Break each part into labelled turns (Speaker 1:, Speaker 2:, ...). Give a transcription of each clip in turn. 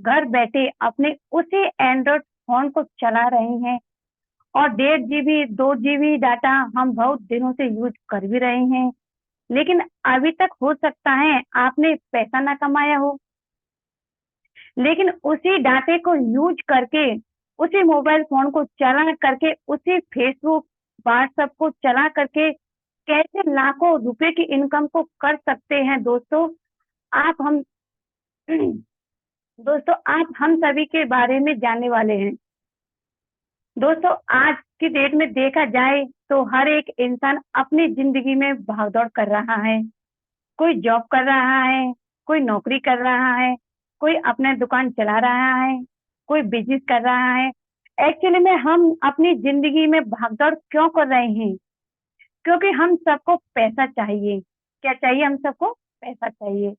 Speaker 1: घर बैठे अपने उसी एंड्रॉइड फोन को चला रहे हैं और 1.5 GB 2 GB डाटा हम बहुत दिनों से यूज कर भी रहे हैं। लेकिन अभी तक हो सकता है आपने पैसा ना कमाया हो, लेकिन उसी डाटे को यूज करके, उसी मोबाइल फोन को चला करके, उसी फेसबुक व्हाट्सएप को चला करके कैसे लाखों रुपए की इनकम को कर सकते हैं दोस्तों। आप हम दोस्तों आप हम सभी के बारे में जानने वाले हैं। दोस्तों आज की डेट में देखा जाए तो हर एक इंसान अपनी जिंदगी में भागदौड़ कर रहा है। कोई जॉब कर रहा है, कोई नौकरी कर रहा है, कोई अपना दुकान चला रहा है, कोई बिजनेस कर रहा है। एक्चुअली में हम अपनी जिंदगी में भागदौड़ क्यों कर रहे हैं? क्योंकि हम सबको पैसा चाहिए। क्या चाहिए? हम सबको पैसा चाहिए।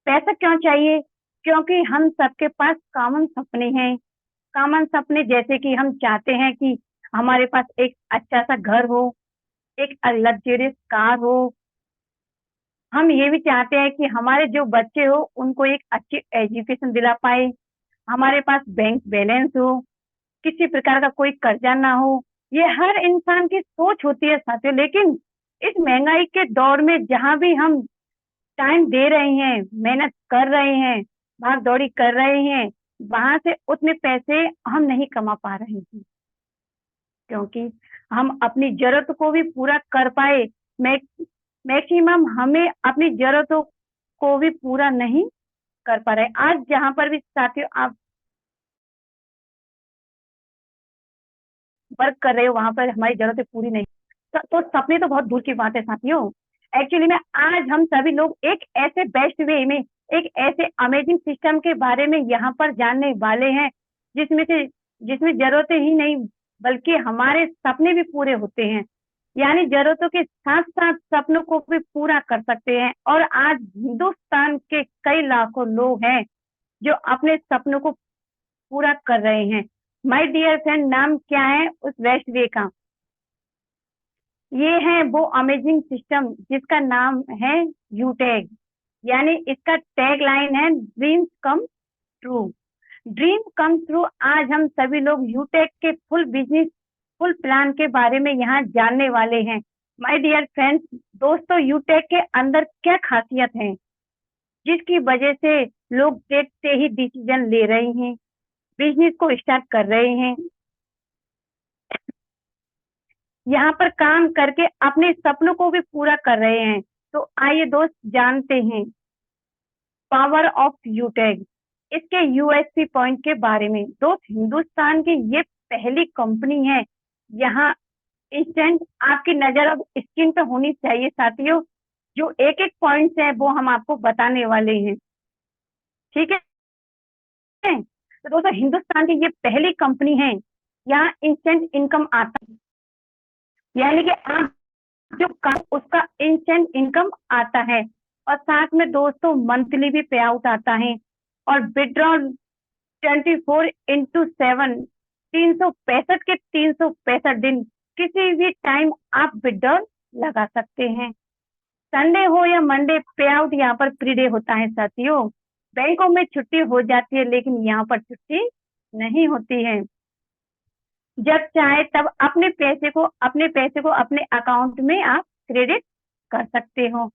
Speaker 1: पैसा क्यों चाहिए? क्योंकि हम सबके पास कॉमन सपने हैं। कॉमन सपने जैसे कि हम चाहते हैं कि हमारे पास एक अच्छा सा घर हो, एक लग्जरियस कार हो। हम ये भी चाहते हैं कि हमारे जो बच्चे हो उनको एक अच्छी एजुकेशन दिला पाए, हमारे पास बैंक बैलेंस हो, किसी प्रकार का कोई कर्जा ना हो। ये हर इंसान की सोच होती है साथियों। लेकिन इस महंगाई के दौर में जहाँ भी हम टाइम दे रहे हैं, मेहनत कर रहे हैं, भाग दौड़ी कर रहे हैं, वहां से उतने पैसे हम नहीं कमा पा रहे हैं, क्योंकि हम अपनी जरूरत को भी पूरा कर पाए। मैक्सिमम हमें अपनी जरूरतों को भी पूरा नहीं कर पा रहे। आज जहां पर भी साथियों आप वर्क कर रहे हो वहां पर हमारी जरूरतें पूरी नहीं, तो सपने तो बहुत दूर की बात है साथियों। एक्चुअली में आज हम सभी लोग एक ऐसे बेस्ट वे में, एक ऐसे अमेजिंग सिस्टम के बारे में यहाँ पर जानने वाले हैं जिसमें जरूरतें ही नहीं बल्कि हमारे सपने भी पूरे होते हैं। यानी जरूरतों के साथ साथ सपनों को भी पूरा कर सकते हैं। और आज हिंदुस्तान के कई लाखों लोग हैं जो अपने सपनों को पूरा कर रहे हैं। माय डियर फ्रेंड, नाम क्या है उस वेस्ट वे का? ये है वो अमेजिंग सिस्टम जिसका नाम है यूटेग। यानी इसका टैग लाइन है dreams come true. Dream come true. आज हम सभी लोग यूटेक के फुल बिजनेस, फुल प्लान के बारे में यहाँ जानने वाले हैं। माय डियर फ्रेंड्स, दोस्तों यूटेक के अंदर क्या खासियत है जिसकी वजह से लोग देखते ही डिसीजन ले रहे हैं, बिजनेस को स्टार्ट कर रहे हैं, यहाँ पर काम करके अपने सपनों को भी पूरा कर रहे हैं। तो आइए दोस्त जानते हैं पावर ऑफ यूटेक, इसके यूएसपी पॉइंट के बारे में। दोस्त हिंदुस्तान की ये पहली कंपनी है, यहाँ इंस्टेंट आपकी नजर अब स्क्रीन पे होनी चाहिए साथियों। जो एक एक पॉइंट्स है वो हम आपको बताने वाले हैं, ठीक है? तो दोस्तों हिंदुस्तान की ये पहली कंपनी है, यहाँ इंस्टेंट इनकम आता है। यानी कि आप जो काम उसका इंस्टेंट इनकम आता है, और साथ में दोस्तों मंथली भी पे आउट आता है। और विड्रॉल 24/7, 365 के 365 दिन किसी भी टाइम आप विड्रॉल लगा सकते हैं। संडे हो या मंडे पे आउट यहाँ पर फ्री डे होता है साथियों। बैंकों में छुट्टी हो जाती है लेकिन यहाँ पर छुट्टी नहीं होती है। जब चाहे तब अपने पैसे को अपने अकाउंट में आप क्रेडिट कर सकते हो।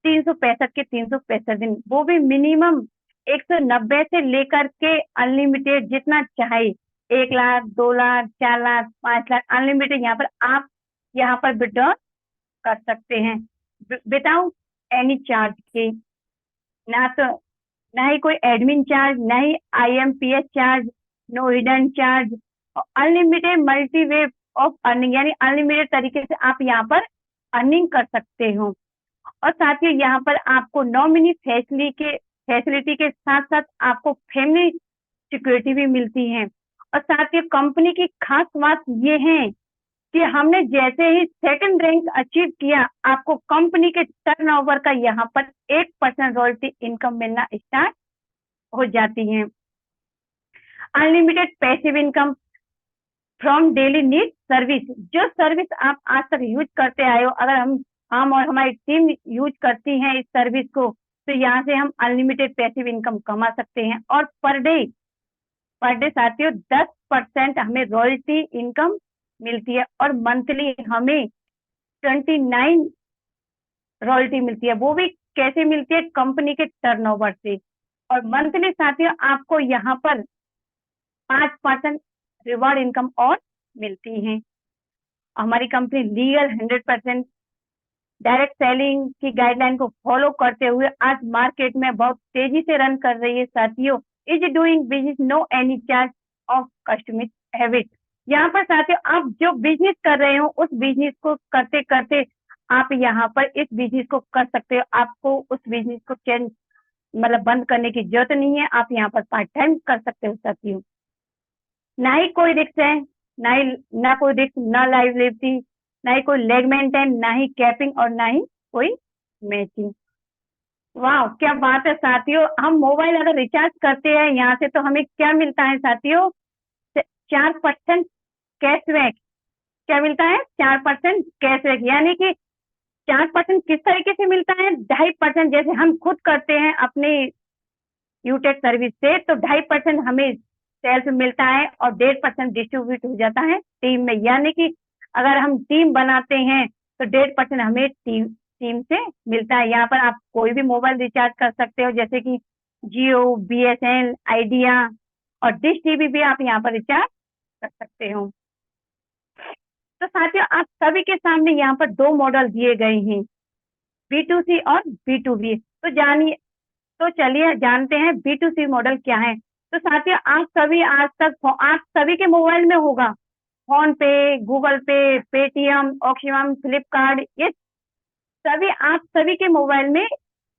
Speaker 1: 365 के 365 दिन, वो भी मिनिमम 190 से लेकर के अनलिमिटेड जितना चाहे, 1 लाख, 2 लाख, 4 लाख, 5 लाख, अनलिमिटेड यहाँ पर आप यहाँ पर विड्रॉ कर सकते हैं विदाउट एनी चार्ज के। ना तो ना ही कोई एडमिन चार्ज, ना ही IMPS charge, no hidden charge. Unlimited multi way of earning, यानी अनलिमिटेड तरीके से आप यहाँ पर अर्निंग कर सकते हो। और साथ ही यहाँ पर आपको नॉमिनी फैसिलिटी के साथ साथ आपको फैमिली सिक्योरिटी भी मिलती है। और साथ ही कंपनी की खास बात ये है कि हमने जैसे ही सेकंड रैंक अचीव किया, आपको कंपनी के टर्नओवर का यहाँ पर 1% रॉयल्टी इनकम मिलना स्टार्ट हो जाती है। Unlimited passive income from daily need service, जो सर्विस आप आज तक यूज करते आए हो, अगर हम और हमारी टीम यूज करती हैं इस सर्विस को, तो यहाँ से हम अनलिमिटेड पैसिव इनकम कमा सकते हैं। और पर डे साथियों 10% हमें रॉयल्टी इनकम मिलती है और मंथली हमें 29 रॉयल्टी मिलती है। वो भी कैसे मिलती है? कंपनी के टर्नओवर से। और मंथली साथियों आपको यहाँ पर 5% रिवॉर्ड इनकम और मिलती है। हमारी कंपनी लीगल 100% डायरेक्ट सेलिंग की गाइडलाइन को फॉलो करते हुए आज मार्केट में बहुत तेजी से रन कर रही है साथियों। Is doing business no any charge of customer habit. यहाँ पर साथियों आप जो बिजनेस कर रहे हो उस बिजनेस को करते करते आप यहाँ पर इस बिजनेस को कर सकते हो। आपको उस बिजनेस को चेंज मतलब बंद करने की जरूरत नहीं है। आप यहाँ पर पार्ट टाइम कर सकते हो साथियों। ना ही कोई रिस्क है, ना कोई रिस्क, ना लाइबिलिटी, ना ही कोई लेग मेंटेन, ना ही कैपिंग और ना ही कोई मैचिंग। वाह क्या बात है साथियों। हम मोबाइल अगर रिचार्ज करते हैं यहाँ से तो हमें क्या मिलता है साथियों? 4% कैशबैक। क्या मिलता है? 4% कैशबैक। यानी कि 4% किस तरीके से मिलता है? 2.5% जैसे हम खुद करते हैं अपने यूटेक सर्विस से तो 2.5% हमें सेल्स मिलता है और 1.5% डिस्ट्रीब्यूट हो जाता है टीम में। यानी कि अगर हम टीम बनाते हैं तो 1.5% हमें टीम से मिलता है। यहाँ पर आप कोई भी मोबाइल रिचार्ज कर सकते हो जैसे कि जियो, BSNL, आइडिया और डिश टीवी भी आप यहाँ पर रिचार्ज कर सकते हो। तो साथियों आप सभी के सामने यहाँ पर 2 मॉडल दिए गए हैं, B2C और B2B। तो जानिए, तो चलिए जानते हैं B2C मॉडल क्या है। तो साथियों आप सभी आज तक आप सभी के मोबाइल में होगा फोन पे, गूगल पे, पेटीएम, ऑक्सीजन, फ्लिपकार्ट, ये सभी आप सभी के मोबाइल में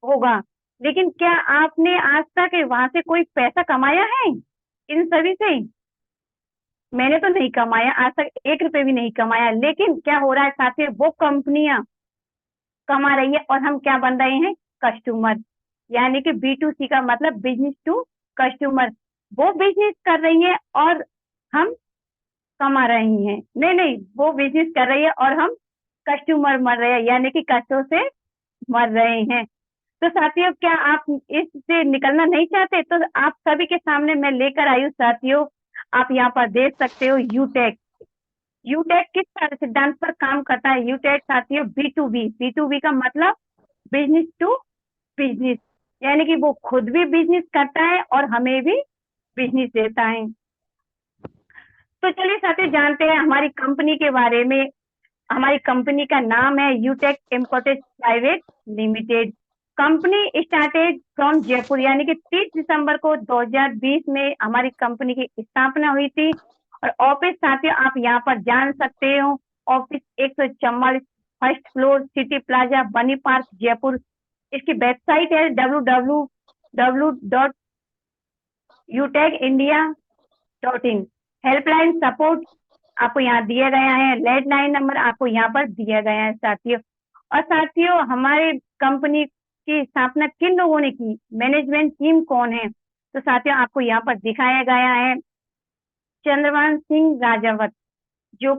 Speaker 1: होगा। लेकिन क्या आपने आज तक वहां से कोई पैसा कमाया है इन सभी से? मैंने तो नहीं कमाया, आज तक 1 रुपए भी नहीं कमाया। लेकिन क्या हो रहा है साथियों, वो कंपनियां कमा रही है और हम क्या बन रहे हैं? कस्टमर। यानी कि B2C का मतलब बिजनेस टू कस्टमर। वो बिजनेस कर रही है और हम कमा रही हैं। नहीं नहीं, वो बिजनेस कर रही है और हम कस्टमर मर रहे हैं, यानी कि कष्टों से मर रहे हैं। तो साथियों क्या आप इससे निकलना नहीं चाहते? तो आप सभी के सामने मैं लेकर आई हूँ साथियों, आप यहाँ पर देख सकते हो यूटेक। यूटेक किस तरह सिद्धांत पर काम करता है? यूटेक साथियों B2B का मतलब बिजनेस टू बिजनेस। यानी कि वो खुद भी बिजनेस करता है और हमें भी बिजनेस देता है। तो चलिए साथियों जानते हैं हमारी कंपनी के बारे में। हमारी कंपनी का नाम है Utech imported private limited. Company started from Jaipur, यानी कि 30 दिसंबर को 2020 में हमारी कंपनी की स्थापना हुई थी। और ऑफिस साथियों आप यहाँ पर जान सकते हो, office 144 first floor, city plaza, बनी पार्क, जयपुर। इसकी वेबसाइट है www.utecindia.in। हेल्पलाइन सपोर्ट आपको यहाँ दिया गया है, लैंडलाइन नंबर आपको यहाँ पर दिया गया है साथियों। और साथियों हमारे कंपनी की स्थापना किन लोगों ने की? मैनेजमेंट टीम कौन है? तो साथियों आपको यहाँ पर दिखाया गया है चंद्रभान सिंह राजावत, जो